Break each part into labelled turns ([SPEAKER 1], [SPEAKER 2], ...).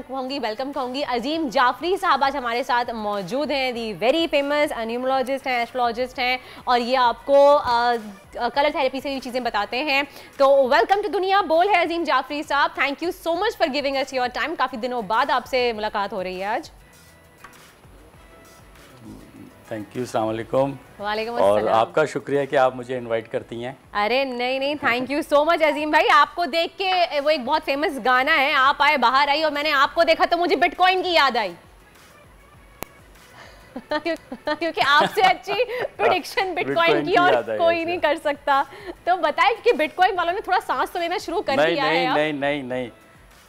[SPEAKER 1] कहूँगी वेलकम कहूँगी अजीम जाफरी साहब आज हमारे साथ मौजूद हैं। दी वेरी फेमस न्यूमरोलॉजिस्ट हैं, एस्ट्रोलॉजिस्ट हैं और ये आपको कलर थेरेपी से भी चीज़ें बताते हैं। तो वेलकम टू दुनिया बोल है अजीम जाफरी साहब। Thank you so much for giving us your time. काफ़ी दिनों बाद आपसे मुलाकात हो रही है आज।
[SPEAKER 2] थैंक यू, अस्सलाम वालेकुम।
[SPEAKER 1] वालेकुम
[SPEAKER 2] और
[SPEAKER 1] अस्सलाम।
[SPEAKER 2] आपका शुक्रिया कि आप मुझे इनवाइट करती हैं।
[SPEAKER 1] अरे नहीं, थैंक यू सो मच अजीम भाई। आपको देख के वो एक बहुत फेमस गाना है, आप आए बाहर आई, और मैंने आपको देखा तो मुझे बिटकॉइन की याद आई क्योंकि आपसे अच्छी प्रेडिक्शन बिटकॉइन की और कोई नहीं कर सकता। तो बताएं कि बिटकॉइन वालों ने थोड़ा सांस तो लेना शुरू कर दिया है।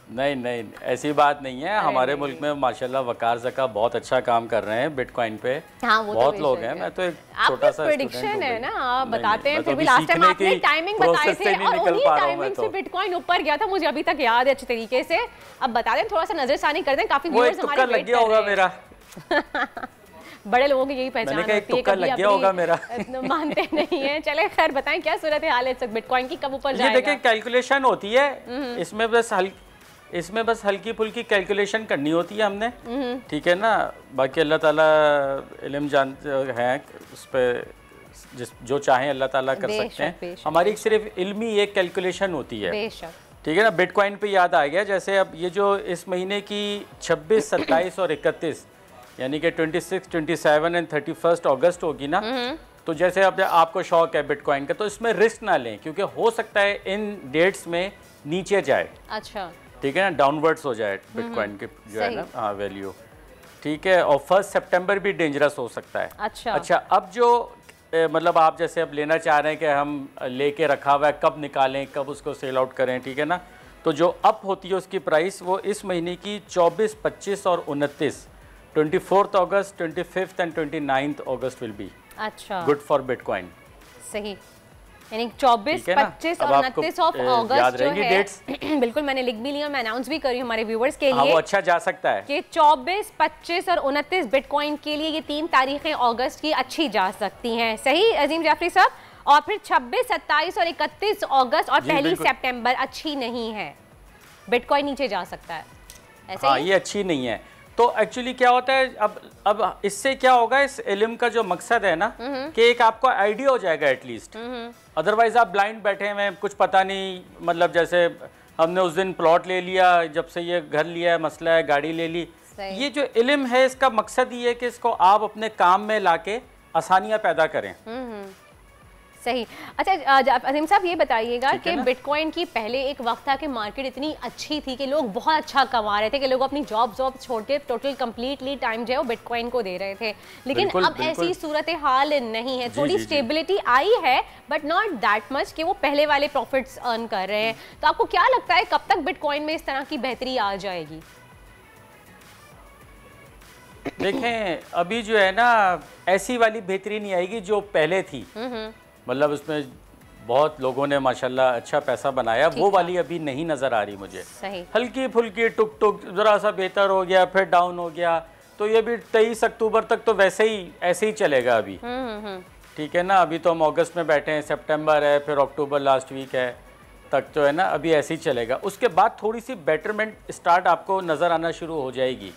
[SPEAKER 2] नहीं, ऐसी बात नहीं है। हमारे मुल्क में माशाल्लाह वकार ज़का बहुत अच्छा काम कर रहे हैं बिटकॉइन पे।
[SPEAKER 1] हाँ, वो
[SPEAKER 2] बहुत
[SPEAKER 1] तो
[SPEAKER 2] लोग हैं। मैं तो एक छोटा सा
[SPEAKER 1] प्रेडिक्शन है ना, आप बताते हैं। फिर भी लास्ट टाइम आपने टाइमिंग बताए थे और उन्हीं टाइमिंग से बिटकॉइन ऊपर गया था, मुझे अभी तक याद है अच्छे तरीके से। अब बता दें, थोड़ा सा नजरसानी कर दें, काफी व्यूअर्स हमारे
[SPEAKER 2] लग गया होगा मेरा।
[SPEAKER 1] बड़े लोगों की यही पहचान होती है,
[SPEAKER 2] कभी लग गया होगा मेरा।
[SPEAKER 1] मानते नहीं है। चले खैर बताएं क्या सूरत हाल है बिटकॉइन की, कब ऊपर जाएगा?
[SPEAKER 2] देखिए कैलकुलेशन होती है इसमें बस हल्की फुल्की कैलकुलेशन करनी होती है हमने, ठीक है ना। बाकी अल्लाह ताला इल्म जानते हैं, उस पर जो चाहें अल्लाह ताला कर सकते हैं। हमारी सिर्फ इल्मी एक कैलकुलेशन होती है, ठीक है ना। बिटकॉइन पे याद आ गया, जैसे अब ये जो इस महीने की 26, 27 और 31 यानी कि 26, 27 एंड 31 अगस्त होगी ना, तो जैसे अब आपको शौक है बिटकॉइन का, तो इसमें रिस्क ना लें, क्योंकि हो सकता है इन डेट्स में नीचे जाए। अच्छा, ठीक है ना, डाउनवर्ड्स हो जाए बिटकॉइन के जो है ना, हाँ, वैल्यू, ठीक है। और 1 सितंबर भी डेंजरस हो सकता है। अच्छा, अब जो मतलब आप जैसे अब लेना चाह रहे हैं कि हम लेके रखा हुआ है, कब निकालें, कब उसको सेल आउट करें, ठीक है ना। तो जो अप होती है उसकी प्राइस, वो इस महीने की 24, 25 और 29, 24 अगस्त, 25 and 29 August will be good for bitcoin. सही, यानी 24, 25 और 29 ऑफ अगस्त जो है डेट्स
[SPEAKER 1] बिल्कुल मैंने लिख भी लिया, मैं अनाउंस भी करी हमारे व्यूअर्स के लिए।
[SPEAKER 2] वो अच्छा जा सकता है
[SPEAKER 1] कि 24, 25 और 29 बिटकॉइन के लिए ये 3 तारीखें अगस्त की अच्छी जा सकती हैं। सही अजीम जाफरी साहब? और फिर 26, 27 और 31 अगस्त और 1 सितंबर अच्छी नहीं है, बिटकॉइन नीचे जा सकता है, ऐसे
[SPEAKER 2] हाँ, ये अच्छी नहीं है। तो एक्चुअली क्या होता है, अब इससे क्या होगा, इस इल्म का जो मकसद है ना, कि एक आपको आइडिया हो जाएगा एटलीस्ट। अदरवाइज आप ब्लाइंड बैठे हुए, कुछ पता नहीं। मतलब जैसे हमने उस दिन प्लॉट ले लिया, जब से ये घर लिया है, मसला है, गाड़ी ले ली। ये जो इल्म है, इसका मकसद ये है कि इसको आप अपने काम में लाके आसानियां पैदा करें।
[SPEAKER 1] सही। अच्छा अजीम साहब, ये बताइएगा कि बिटकॉइन की पहले एक वक्त था कि मार्केट इतनी अच्छी थी कि लोग बहुत अच्छा कमा रहे थे, कि लोग अपनी जॉब छोड़ के टोटल कंप्लीटली टाइम जो है वो बिटकॉइन को दे रहे थे। लेकिन अब ऐसी सूरत हाल नहीं है, थोड़ी स्टेबिलिटी आई है बट नॉट दैट मच कि वो पहले वाले प्रॉफिट्स अर्न कर रहे हैं। तो आपको क्या लगता है कब तक बिटकॉइन में इस तरह की बेहतरी आ जाएगी?
[SPEAKER 2] देखें, अभी जो है ना, ऐसी वाली बेहतरी नहीं आएगी जो पहले थी। मतलब उसमें बहुत लोगों ने माशाल्लाह अच्छा पैसा बनाया, वो वाली अभी नहीं नज़र आ रही मुझे। सही। हल्की फुल्की टुक टुक ज़रा सा बेहतर हो गया, फिर डाउन हो गया। तो ये भी 23 अक्टूबर तक तो वैसे ही ऐसे ही चलेगा अभी, ठीक है ना। अभी तो हम अगस्त में बैठे हैं, सितंबर है, फिर अक्टूबर लास्ट वीक है तक तो है ना, अभी ऐसे ही चलेगा। उसके बाद थोड़ी सी बेटरमेंट स्टार्ट आपको नज़र आना शुरू हो जाएगी।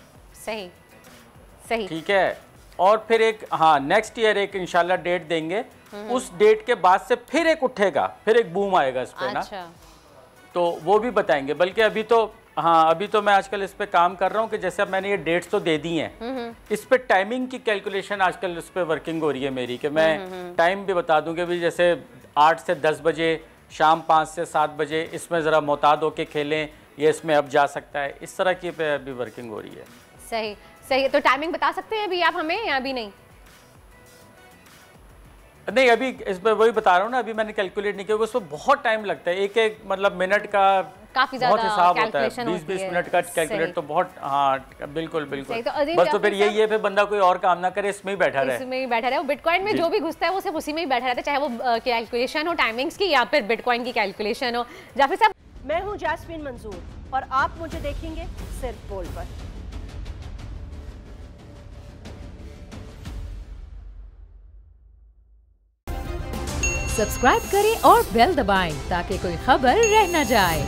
[SPEAKER 2] सही, ठीक है। और फिर एक, हाँ, नेक्स्ट ईयर एक इंशाल्लाह डेट देंगे, उस डेट के बाद से फिर एक उठेगा, फिर एक बूम आएगा इस पे ना, तो वो भी बताएंगे। बल्कि अभी तो, हाँ, अभी तो मैं आजकल इस पे काम कर रहा हूँ कि जैसे अब मैंने ये डेट्स तो दे दी हैं, इस पे टाइमिंग की कैलकुलेशन आजकल इस पे वर्किंग हो रही है मेरी, कि मैं टाइम भी बता दूँ कि भी जैसे 8 से 10 बजे, शाम 5 से 7 बजे, इसमें ज़रा मोहतात होके खेलें, ये इसमें अब जा सकता है, इस तरह की पे अभी वर्किंग हो रही है।
[SPEAKER 1] सही, सही। तो टाइमिंग बता सकते हैं अभी आप हमें, या अभी नहीं?
[SPEAKER 2] नहीं, अभी इसमें वही बता रहा हूँ ना, अभी मैंने कैलकुलेट नहीं किया, उसमें बहुत टाइम लगता है, एक मतलब मिनट का
[SPEAKER 1] काफी
[SPEAKER 2] बहुत हिसाब होता है, 20-20 मिनट का कैलकुलेट तो बहुत, हाँ बिल्कुल बिल्कुल। बस तो फिर यही है, फिर बंदा कोई और काम ना करे, इसमें ही बैठा रहे। वो बिटकॉइन में जो भी घुसता है वो सिर्फ उसी में ही बैठा रहता है, चाहे वो कैलकुलेशन हो टाइमिंग्स की या फिर बिटकॉइन की कैलकुलेशन हो। जाफरी साहब,
[SPEAKER 3] मैं हूँ जैस्मीन मंजूर और आप मुझे देखेंगे सिर्फ बोल पर।
[SPEAKER 4] सब्सक्राइब करें और बेल दबाएं ताकि कोई खबर रह न जाए।